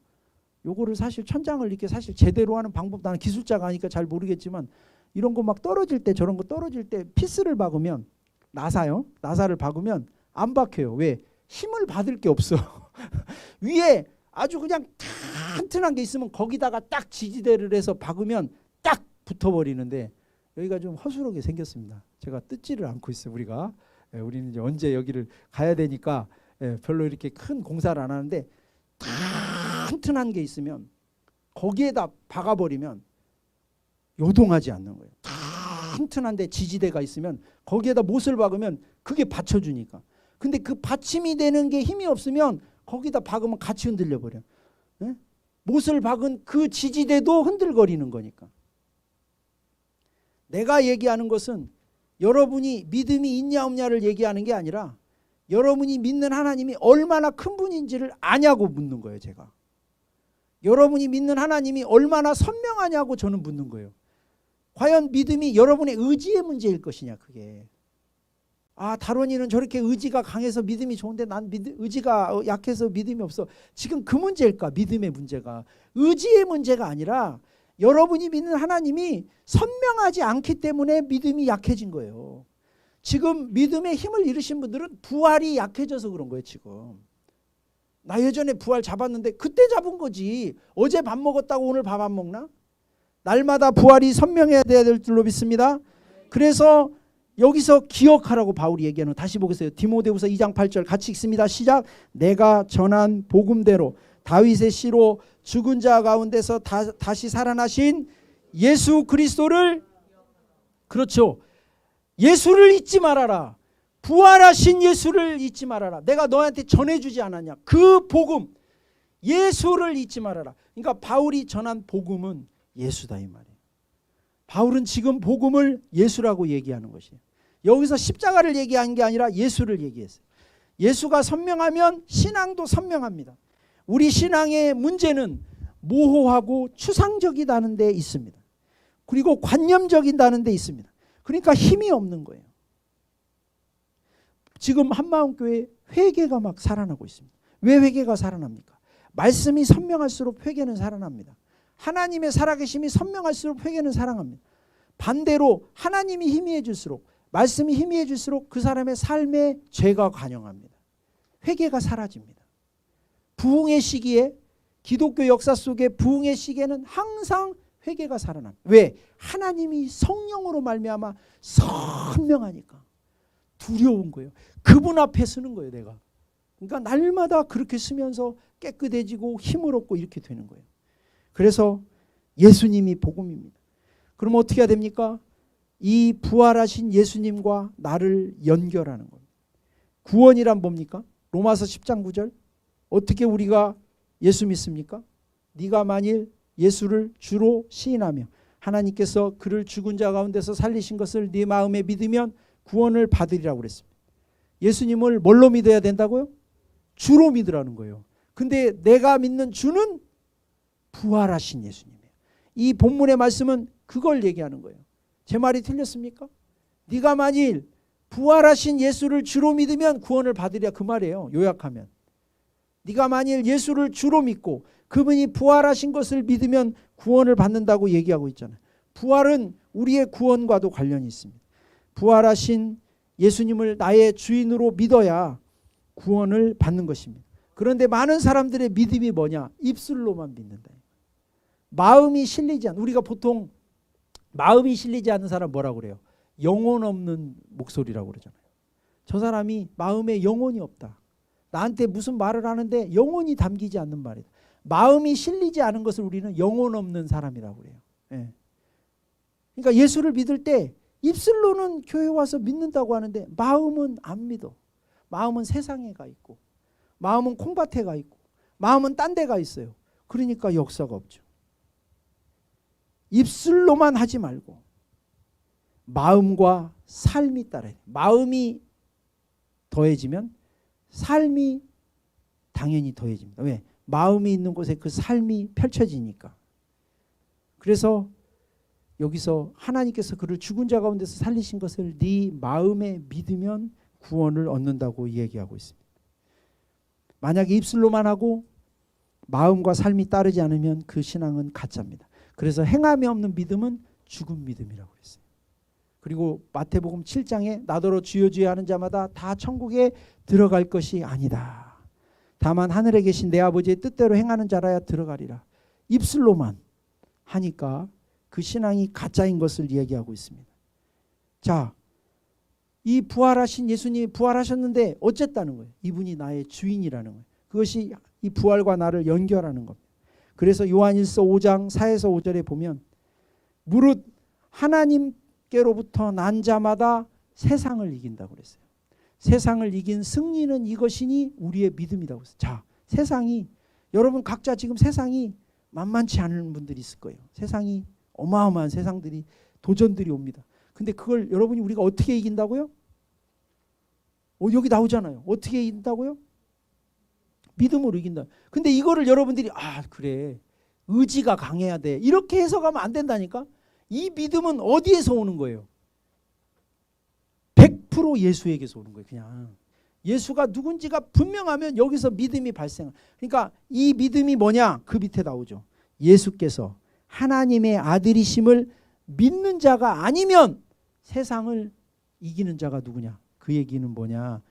요거를 사실 천장을 이렇게 사실 제대로 하는 방법, 나는 기술자가 아니까 잘 모르겠지만 이런 거 막 떨어질 때 저런 거 떨어질 때 피스를 박으면 나사를 박으면 안 박혀요. 왜? 힘을 받을 게 없어. 위에 아주 그냥 튼튼한 게 있으면 거기다가 딱 지지대를 해서 박으면 딱 붙어버리는데 여기가 좀 허술하게 생겼습니다. 제가 뜯지를 않고 있어요. 우리는 이제 언제 여기를 가야 되니까 별로 이렇게 큰 공사를 안 하는데 튼튼한 게 있으면 거기에다 박아버리면 요동하지 않는 거예요. 튼튼한데 지지대가 있으면 거기에다 못을 박으면 그게 받쳐주니까. 근데 그 받침이 되는 게 힘이 없으면 거기다 박으면 같이 흔들려 버려. 못을 박은 그 지지대도 흔들거리는 거니까. 내가 얘기하는 것은 여러분이 믿음이 있냐 없냐를 얘기하는 게 아니라 여러분이 믿는 하나님이 얼마나 큰 분인지를 아냐고 묻는 거예요. 제가. 여러분이 믿는 하나님이 얼마나 선명하냐고 저는 묻는 거예요. 과연 믿음이 여러분의 의지의 문제일 것이냐 그게. 다론이는 저렇게 의지가 강해서 믿음이 좋은데 난 의지가 약해서 믿음이 없어. 지금 그 문제일까? 믿음의 문제가. 의지의 문제가 아니라 여러분이 믿는 하나님이 선명하지 않기 때문에 믿음이 약해진 거예요. 지금 믿음의 힘을 잃으신 분들은 부활이 약해져서 그런 거예요. 지금. 나 예전에 부활 잡았는데 그때 잡은 거지. 어제 밥 먹었다고 오늘 밥 안 먹나? 날마다 부활이 선명해야 될 줄로 믿습니다. 그래서 여기서 기억하라고 바울이 얘기하는, 다시 보겠어요. 디모데후서 2장 8절 같이 읽습니다. 시작. 내가 전한 복음대로 다윗의 씨로 죽은 자 가운데서 다시 살아나신 예수 그리스도를, 그렇죠, 예수를 잊지 말아라. 부활하신 예수를 잊지 말아라. 내가 너한테 전해주지 않았냐. 그 복음, 예수를 잊지 말아라. 그러니까 바울이 전한 복음은 예수다 이 말이에요. 바울은 지금 복음을 예수라고 얘기하는 것이에요. 여기서 십자가를 얘기한 게 아니라 예수를 얘기했어요. 예수가 선명하면 신앙도 선명합니다. 우리 신앙의 문제는 모호하고 추상적이다는 데 있습니다. 그리고 관념적이다는 데 있습니다. 그러니까 힘이 없는 거예요. 지금 한마음교회 회개가 막 살아나고 있습니다. 왜 회개가 살아납니까? 말씀이 선명할수록 회개는 살아납니다. 하나님의 살아계심이 선명할수록 회개는 살아납니다. 반대로 하나님이 희미해질수록, 말씀이 희미해질수록 그 사람의 삶에 죄가 관영합니다. 회개가 사라집니다. 부흥의 시기에, 기독교 역사 속의 부흥의 시기에는 항상 회개가 살아납니다. 왜? 하나님이 성령으로 말미암아 선명하니까 두려운 거예요. 그분 앞에 서는 거예요. 내가. 그러니까 날마다 그렇게 쓰면서 깨끗해지고 힘을 얻고 이렇게 되는 거예요. 그래서 예수님이 복음입니다. 그럼 어떻게 해야 됩니까? 이 부활하신 예수님과 나를 연결하는 겁니다. 구원이란 뭡니까? 로마서 10장 9절. 어떻게 우리가 예수 믿습니까? 네가 만일 예수를 주로 시인하며 하나님께서 그를 죽은 자 가운데서 살리신 것을 네 마음에 믿으면 구원을 받으리라고 그랬습니다. 예수님을 뭘로 믿어야 된다고요? 주로 믿으라는 거예요. 근데 내가 믿는 주는 부활하신 예수님이에요. 이 본문의 말씀은 그걸 얘기하는 거예요. 제 말이 틀렸습니까? 네가 만일 부활하신 예수를 주로 믿으면 구원을 받으리라 그 말이에요. 요약하면. 네가 만일 예수를 주로 믿고 그분이 부활하신 것을 믿으면 구원을 받는다고 얘기하고 있잖아요. 부활은 우리의 구원과도 관련이 있습니다. 부활하신 예수님을 나의 주인으로 믿어야 구원을 받는 것입니다. 그런데 많은 사람들의 믿음이 뭐냐? 입술로만 믿는다. 마음이 실리지 않는, 우리가 보통 마음이 실리지 않는 사람 뭐라고 그래요? 영혼 없는 목소리라고 그러잖아요. 저 사람이 마음에 영혼이 없다. 나한테 무슨 말을 하는데 영혼이 담기지 않는 말이다. 마음이 실리지 않은 것을 우리는 영혼 없는 사람이라고 그래요. 예. 그러니까 예수를 믿을 때 입술로는 교회 와서 믿는다고 하는데 마음은 안 믿어. 마음은 세상에 가 있고, 마음은 콩밭에 가 있고, 마음은 딴 데 가 있어요. 그러니까 역사가 없죠. 입술로만 하지 말고 마음과 삶이 따라야 돼. 마음이 더해지면 삶이 당연히 더해집니다. 왜? 마음이 있는 곳에 그 삶이 펼쳐지니까. 그래서 여기서 하나님께서 그를 죽은 자 가운데서 살리신 것을 네 마음에 믿으면 구원을 얻는다고 얘기하고 있습니다. 만약에 입술로만 하고 마음과 삶이 따르지 않으면 그 신앙은 가짜입니다. 그래서 행함이 없는 믿음은 죽은 믿음이라고 했어요. 그리고 마태복음 7장에 나더러 주여 주여 하는 자마다 다 천국에 들어갈 것이 아니다. 다만 하늘에 계신 내 아버지의 뜻대로 행하는 자라야 들어가리라. 입술로만 하니까 그 신앙이 가짜인 것을 얘기하고 있습니다. 자, 이 부활하신 예수님이 부활하셨는데 어쨌다는 거예요. 이분이 나의 주인이라는 거예요. 그것이 이 부활과 나를 연결하는 겁니다. 그래서 요한일서 5장 4에서 5절에 보면 무릇 하나님께로부터 난 자마다 세상을 이긴다고 그랬어요. 세상을 이긴 승리는 이것이니 우리의 믿음이라고 했어요. 자, 세상이 여러분 각자 지금 세상이 만만치 않은 분들이 있을 거예요. 세상이 어마어마한 세상들이 도전들이 옵니다. 근데 그걸 여러분이 우리가 어떻게 이긴다고요? 여기 나오잖아요. 어떻게 이긴다고요? 믿음으로 이긴다. 근데 이거를 여러분들이 그래 의지가 강해야 돼 이렇게 해석하면 안 된다니까. 이 믿음은 어디에서 오는 거예요? 100% 예수에게서 오는 거예요. 그냥 예수가 누군지가 분명하면 여기서 믿음이 발생. 그러니까 이 믿음이 뭐냐? 그 밑에 나오죠. 예수께서 하나님의 아들이심을 믿는 자가 아니면 세상을 이기는 자가 누구냐? 그 얘기는 뭐냐?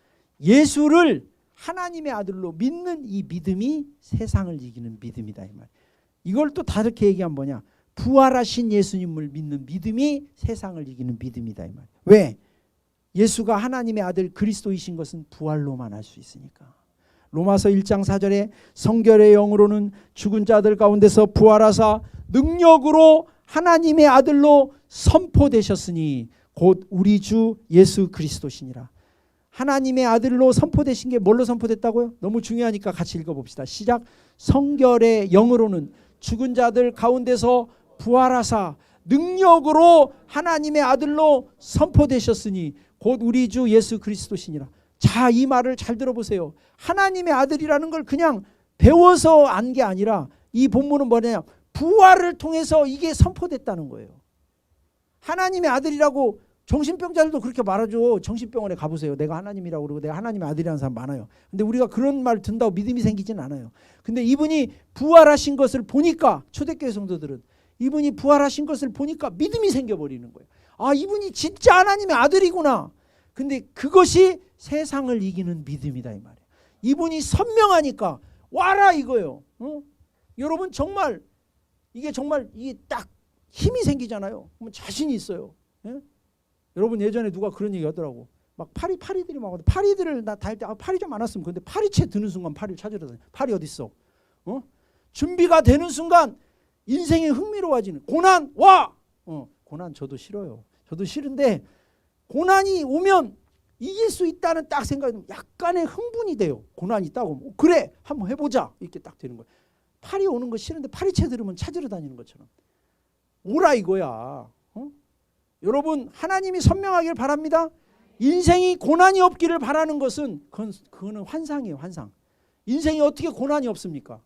예수를 하나님의 아들로 믿는 이 믿음이 세상을 이기는 믿음이다 이 말. 이걸 또 다르게 얘기하면 뭐냐? 부활하신 예수님을 믿는 믿음이 세상을 이기는 믿음이다 이 말. 왜? 예수가 하나님의 아들 그리스도이신 것은 부활로만 알 수 있으니까. 로마서 1장 4절에 성결의 영으로는 죽은 자들 가운데서 부활하사 능력으로 하나님의 아들로 선포되셨으니 곧 우리 주 예수 그리스도시니라. 하나님의 아들로 선포되신 게 뭘로 선포됐다고요? 너무 중요하니까 같이 읽어봅시다. 시작. 성결의 영으로는 죽은 자들 가운데서 부활하사 능력으로 하나님의 아들로 선포되셨으니 곧 우리 주 예수 그리스도시니라. 자, 이 말을 잘 들어보세요. 하나님의 아들이라는 걸 그냥 배워서 안 게 아니라 이 본문은 뭐냐? 부활을 통해서 이게 선포됐다는 거예요. 하나님의 아들이라고 정신병자들도 그렇게 말하죠. 정신병원에 가보세요. 내가 하나님이라고 그러고 내가 하나님의 아들이라는 사람 많아요. 근데 우리가 그런 말 듣는다고 믿음이 생기진 않아요. 근데 이분이 부활하신 것을 보니까 초대교회 성도들은 이분이 부활하신 것을 보니까 믿음이 생겨버리는 거예요. 이분이 진짜 하나님의 아들이구나. 근데 그것이 세상을 이기는 믿음이다 이 말이에요. 이분이 선명하니까 와라 이거예요. 여러분 정말 이게 딱 힘이 생기잖아요. 그러면 자신이 있어요. 예? 여러분 예전에 누가 그런 얘기 하더라고. 막 파리들이 막 파리들을 나 달 때 파리 좀 안 왔으면 근데 파리채 드는 순간 파리를 찾으러 다녀. 파리 어디 있어? 준비가 되는 순간 인생이 흥미로워지는 고난 와. 고난 저도 싫어요. 저도 싫은데 고난이 오면 이길 수 있다는 딱 생각이 약간의 흥분이 돼요. 고난이 있다고 그래 한번 해보자 이렇게 딱 되는 거예요. 파리 오는 거 싫은데 파리채 들으면 찾으러 다니는 것처럼 오라 이거야. 여러분 하나님이 선명하길 바랍니다. 인생이 고난이 없기를 바라는 것은 그거는 환상이에요. 환상. 인생이 어떻게 고난이 없습니까?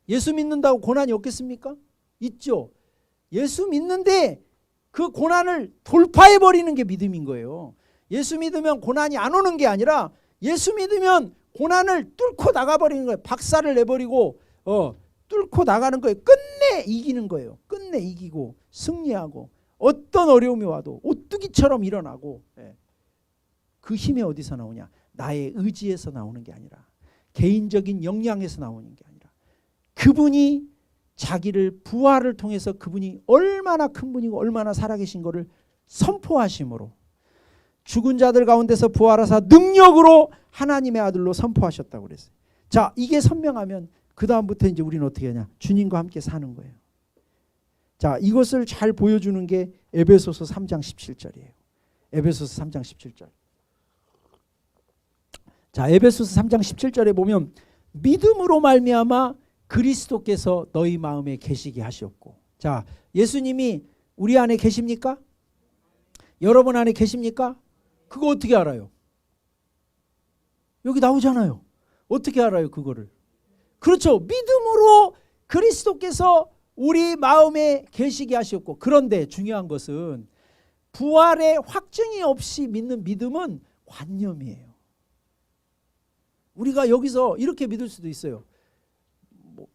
예수 믿는다고 고난이 없겠습니까? 있죠. 예수 믿는데 그 고난을 돌파해버리는 게 믿음인 거예요. 예수 믿으면 고난이 안 오는 게 아니라 예수 믿으면 고난을 뚫고 나가버리는 거예요. 박살을 내버리고 뚫고 나가는 거예요. 끝내 이기는 거예요. 끝내 이기고 승리하고 어떤 어려움이 와도 오뚜기처럼 일어나고. 그 힘이 어디서 나오냐? 나의 의지에서 나오는 게 아니라 개인적인 역량에서 나오는 게 아니라 그분이 자기를 부활을 통해서 그분이 얼마나 큰 분이고 얼마나 살아계신 것을 선포하심으로 죽은 자들 가운데서 부활하사 능력으로 하나님의 아들로 선포하셨다고 그랬어요. 자, 이게 선명하면 그 다음부터 이제 우리는 어떻게 하냐? 주님과 함께 사는 거예요. 자, 이것을 잘 보여주는 게 에베소서 3장 17절이에요. 에베소서 3장 17절. 자, 에베소서 3장 17절에 보면 믿음으로 말미암아 그리스도께서 너희 마음에 계시게 하셨고. 자, 예수님이 우리 안에 계십니까? 여러분 안에 계십니까? 그거 어떻게 알아요? 여기 나오잖아요. 어떻게 알아요, 그거를? 그렇죠. 믿음으로 그리스도께서 우리 마음에 계시게 하셨고, 그런데 중요한 것은 부활의 확증이 없이 믿는 믿음은 관념이에요. 우리가 여기서 이렇게 믿을 수도 있어요. 뭐,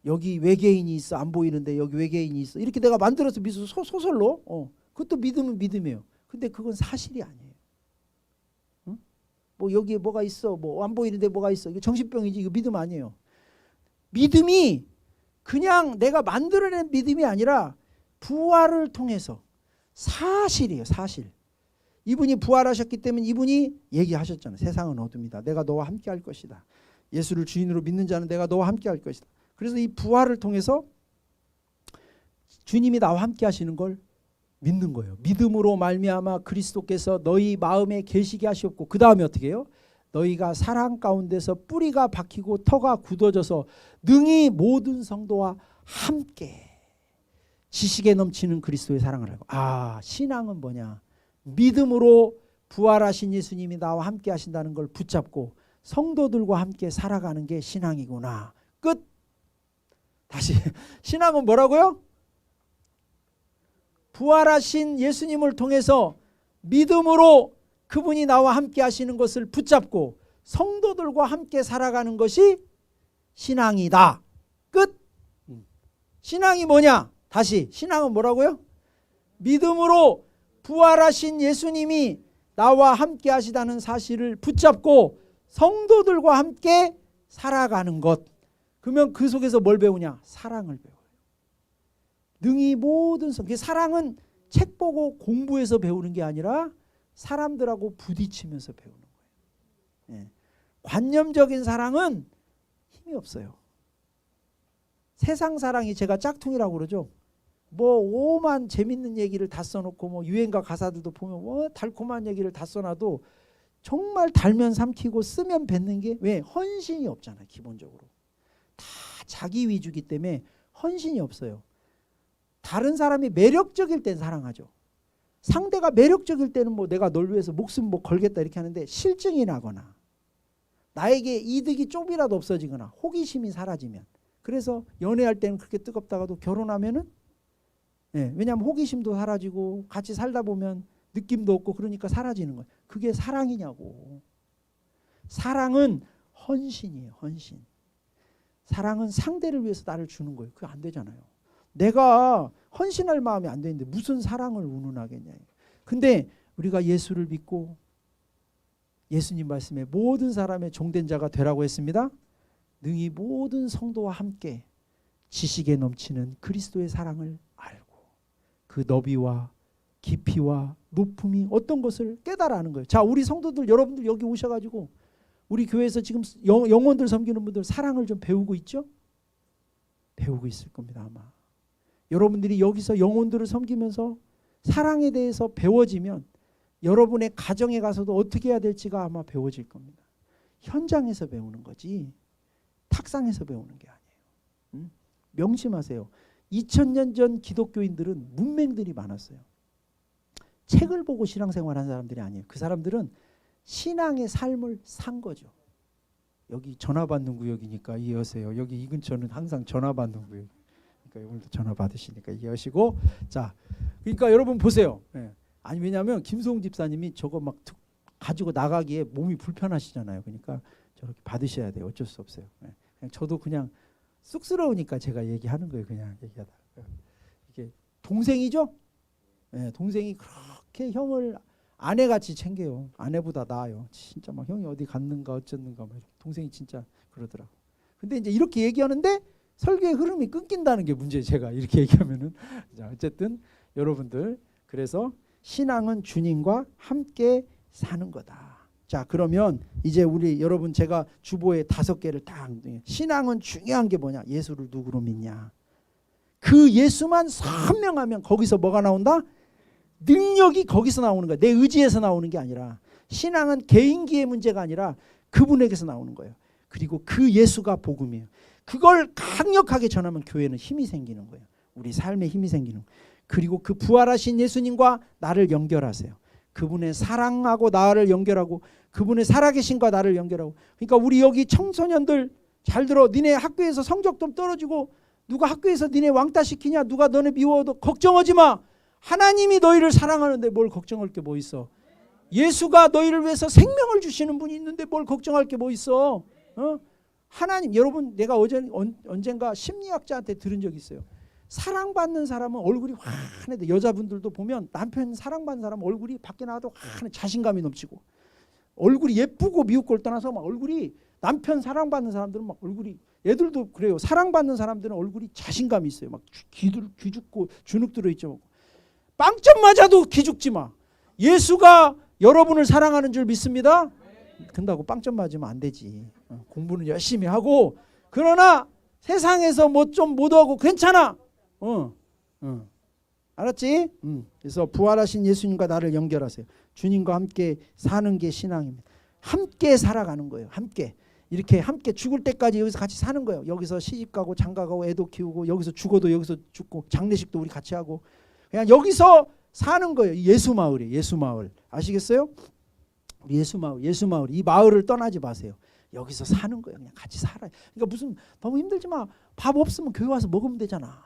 여기 외계인이 있어, 안 보이는데 여기 외계인이 있어, 이렇게 내가 만들어서 믿어 소설로, 그것도 믿음은 믿음이에요. 근데 그건 사실이 아니에요. 뭐 여기에 뭐가 있어, 뭐 안 보이는데 뭐가 있어, 이거 정신병이지, 이거 믿음 아니에요. 믿음이 그냥 내가 만들어낸 믿음이 아니라 부활을 통해서 사실이에요. 사실. 이분이 부활하셨기 때문에 이분이 얘기하셨잖아요. 세상은 어둠이다, 내가 너와 함께 할 것이다. 예수를 주인으로 믿는 자는 내가 너와 함께 할 것이다. 그래서 이 부활을 통해서 주님이 나와 함께 하시는 걸 믿는 거예요. 믿음으로 말미암아 그리스도께서 너희 마음에 계시게 하시옵고, 그 다음에 어떻게 해요? 너희가 사랑 가운데서 뿌리가 박히고 터가 굳어져서 능히 모든 성도와 함께 지식에 넘치는 그리스도의 사랑을 알고. 신앙은 뭐냐? 믿음으로 부활하신 예수님이 나와 함께 하신다는 걸 붙잡고 성도들과 함께 살아가는 게 신앙이구나. 끝. 다시. 신앙은 뭐라고요? 부활하신 예수님을 통해서 믿음으로 그분이 나와 함께 하시는 것을 붙잡고 성도들과 함께 살아가는 것이 신앙이다. 끝. 신앙이 뭐냐? 다시. 신앙은 뭐라고요? 믿음으로 부활하신 예수님이 나와 함께 하시다는 사실을 붙잡고 성도들과 함께 살아가는 것. 그러면 그 속에서 뭘 배우냐? 사랑을 배워요. 능히 모든 사랑은 책 보고 공부해서 배우는 게 아니라 사람들하고 부딪히면서 배우는 거예요. 관념적인 사랑은 힘이 없어요. 세상 사랑이, 제가 짝퉁이라고 그러죠. 뭐 오만 재밌는 얘기를 다 써놓고, 뭐 유행가 가사들도 보면 뭐 달콤한 얘기를 다 써놔도 정말 달면 삼키고 쓰면 뱉는 게, 왜? 헌신이 없잖아요. 기본적으로 다 자기 위주기 때문에 헌신이 없어요. 다른 사람이 매력적일 땐 사랑하죠. 상대가 매력적일 때는 뭐 내가 널 위해서 목숨 뭐 걸겠다 이렇게 하는데, 실증이 나거나 나에게 이득이 좀이라도 없어지거나 호기심이 사라지면, 그래서 연애할 때는 그렇게 뜨겁다가도 결혼하면은, 왜냐하면 호기심도 사라지고 같이 살다 보면 느낌도 없고 그러니까 사라지는 거예요. 그게 사랑이냐고. 사랑은 헌신이에요. 헌신. 사랑은 상대를 위해서 나를 주는 거예요. 그게 안 되잖아요. 내가 헌신할 마음이 안 되는데 무슨 사랑을 운운하겠냐. 근데 우리가 예수를 믿고 예수님 말씀에 모든 사람의 종된 자가 되라고 했습니다. 능히 모든 성도와 함께 지식에 넘치는 그리스도의 사랑을 알고 그 너비와 깊이와 높음이 어떤 것을 깨달아 하는 거예요. 자, 우리 성도들 여러분들 여기 오셔가지고 우리 교회에서 지금 영혼들 섬기는 분들 사랑을 좀 배우고 있죠? 배우고 있을 겁니다. 아마 여러분들이 여기서 영혼들을 섬기면서 사랑에 대해서 배워지면 여러분의 가정에 가서도 어떻게 해야 될지가 아마 배워질 겁니다. 현장에서 배우는 거지 탁상에서 배우는 게 아니에요. 명심하세요. 2000년 전 기독교인들은 문맹들이 많았어요. 책을 보고 신앙생활한 사람들이 아니에요. 그 사람들은 신앙의 삶을 산 거죠. 여기 전화 받는 구역이니까 이해하세요. 여기 이 근처는 항상 전화 받는 구역. 그러니까 오늘도 전화 받으시니까 이해하시고. 자, 그러니까 여러분 보세요. 아니 왜냐하면 김소웅 집사님이 저거 막 가지고 나가기에 몸이 불편하시잖아요. 그러니까 저렇게 받으셔야 돼요. 어쩔 수 없어요. 그냥 저도 그냥 쑥스러우니까 제가 얘기하는 거예요. 그냥 얘기하다. 이게 동생이죠? 동생이 그렇게 형을 아내같이 챙겨요. 아내보다 나아요. 진짜 막 형이 어디 갔는가 어쨌는가 막 동생이 진짜 그러더라고. 근데 이제 이렇게 얘기하는데 설교의 흐름이 끊긴다는 게 문제예요. 제가 이렇게 얘기하면은. 자, 어쨌든 여러분들, 그래서 신앙은 주님과 함께 사는 거다. 자, 그러면 이제 우리 여러분 제가 주보에 5개를 딱, 신앙은 중요한 게 뭐냐? 예수를 누구로 믿냐? 그 예수만 선명하면 거기서 뭐가 나온다? 능력이 거기서 나오는 거야. 내 의지에서 나오는 게 아니라. 신앙은 개인기의 문제가 아니라 그분에게서 나오는 거예요. 그리고 그 예수가 복음이에요. 그걸 강력하게 전하면 교회는 힘이 생기는 거예요. 우리 삶에 힘이 생기는. 그리고 그 부활하신 예수님과 나를 연결하세요. 그분의 사랑하고 나를 연결하고 그분의 살아계신과 나를 연결하고. 그러니까 우리 여기 청소년들 잘 들어. 니네 학교에서 성적 좀 떨어지고 누가 학교에서 니네 왕따 시키냐, 누가 너네 미워도 걱정하지 마. 하나님이 너희를 사랑하는데 뭘 걱정할 게 뭐 있어. 예수가 너희를 위해서 생명을 주시는 분이 있는데 뭘 걱정할 게 뭐 있어. 하나님, 여러분, 내가 언젠가 심리학자한테 들은 적이 있어요. 사랑받는 사람은 얼굴이 환해. 여자분들도 보면 남편 사랑받는 사람은 얼굴이 밖에 나와도 환해. 자신감이 넘치고 얼굴이 예쁘고 미웃골 떠나서 막 얼굴이, 남편 사랑받는 사람들은 막 얼굴이, 애들도 그래요. 사랑받는 사람들은 얼굴이 자신감이 있어요. 막 기죽고 주눅 들어있죠. 빵점 맞아도 기죽지 마. 예수가 여러분을 사랑하는 줄 믿습니다. 근다고 빵점 맞으면 안 되지. 공부는 열심히 하고, 그러나 세상에서 뭐 좀 못하고 괜찮아. 알았지? 그래서 부활하신 예수님과 나를 연결하세요. 주님과 함께 사는 게 신앙입니다. 함께 살아가는 거예요. 함께. 이렇게 함께 죽을 때까지 여기서 같이 사는 거예요. 여기서 시집가고 장가가고 애도 키우고, 여기서 죽어도 여기서 죽고, 장례식도 우리 같이 하고, 그냥 여기서 사는 거예요. 예수 마을이에요. 예수 마을. 아시겠어요? 예수 마을. 예수 마을. 이 마을을 떠나지 마세요. 여기서 사는 거예요. 그냥 같이 살아요. 그러니까 무슨 너무 힘들지 마. 밥 없으면 교회 와서 먹으면 되잖아.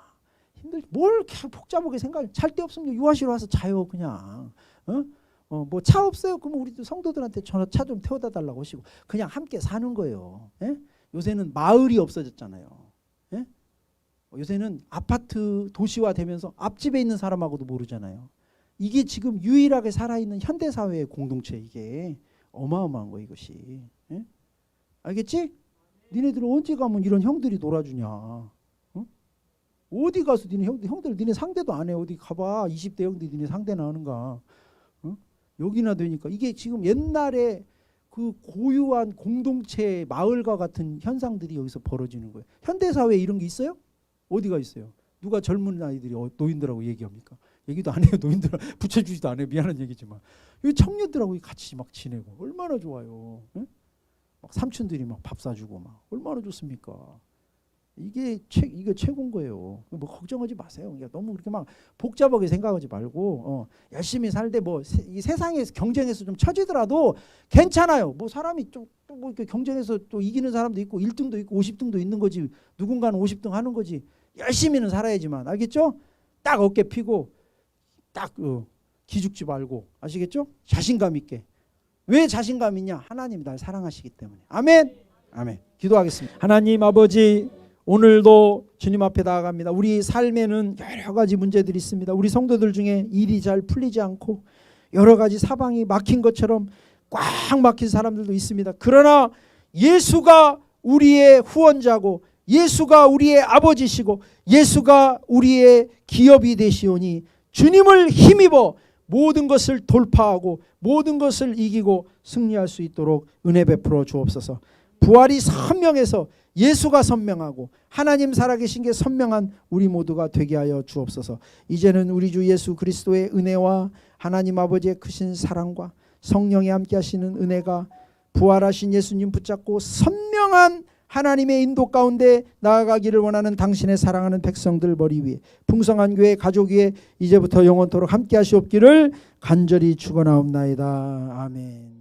뭘 이렇게 복잡하게 생각해. 잘 데 없으면 유아실 와서 자요. 그냥. 뭐 차 없어요? 그러면 우리 성도들한테 차 좀 태워다 달라고 하시고, 그냥 함께 사는 거예요. 예? 요새는 마을이 없어졌잖아요. 예? 요새는 아파트 도시화 되면서 앞집에 있는 사람하고도 모르잖아요. 이게 지금 유일하게 살아있는 현대사회의 공동체. 이게 어마어마한 거예요. 이것이. 예? 알겠지? 니네들은 언제 가면 이런 형들이 놀아주냐. 어디 가서 니네 형들 니네 상대도 안 해. 어디 가봐. 20대 형들이 니네 상대나 하는가. 여기나 되니까. 이게 지금 옛날에 그 고유한 공동체 마을과 같은 현상들이 여기서 벌어지는 거예요. 현대사회에 이런 게 있어요? 어디가 있어요? 누가 젊은 아이들이 노인들하고 얘기합니까? 얘기도 안 해요. 노인들 붙여주지도 않아요. 미안한 얘기지만. 여기 청년들하고 같이 막 지내고 얼마나 좋아요. 응? 막 삼촌들이 막 밥 사주고 막 얼마나 좋습니까? 이게 최고인 거예요. 뭐 걱정하지 마세요. 그러니까 너무 그렇게 막 복잡하게 생각하지 말고 열심히 살되 뭐 이 세상에서 경쟁에서 좀 처지더라도 괜찮아요. 뭐 사람이 좀 뭐 이렇게 경쟁에서 또 이기는 사람도 있고 1등도 있고 50등도 있는 거지. 누군가는 50등 하는 거지. 열심히는 살아야지만. 알겠죠? 딱 어깨 피고 딱 기죽지 말고. 아시겠죠? 자신감 있게. 왜 자신감 있냐? 하나님이 날 사랑하시기 때문에. 아멘. 아멘. 기도하겠습니다. 하나님 아버지, 오늘도 주님 앞에 나아갑니다. 우리 삶에는 여러 가지 문제들이 있습니다. 우리 성도들 중에 일이 잘 풀리지 않고 여러 가지 사방이 막힌 것처럼 꽉 막힌 사람들도 있습니다. 그러나 예수가 우리의 후원자고, 예수가 우리의 아버지시고, 예수가 우리의 기업이 되시오니 주님을 힘입어 모든 것을 돌파하고 모든 것을 이기고 승리할 수 있도록 은혜 베풀어 주옵소서. 부활이 선명해서 예수가 선명하고 하나님 살아계신 게 선명한 우리 모두가 되게 하여 주옵소서. 이제는 우리 주 예수 그리스도의 은혜와 하나님 아버지의 크신 사랑과 성령이 함께 하시는 은혜가 부활하신 예수님 붙잡고 선명한 하나님의 인도 가운데 나아가기를 원하는 당신의 사랑하는 백성들 머리 위에, 풍성한 교회 가족 위에 이제부터 영원토록 함께 하시옵기를 간절히 축원하옵나이다. 아멘.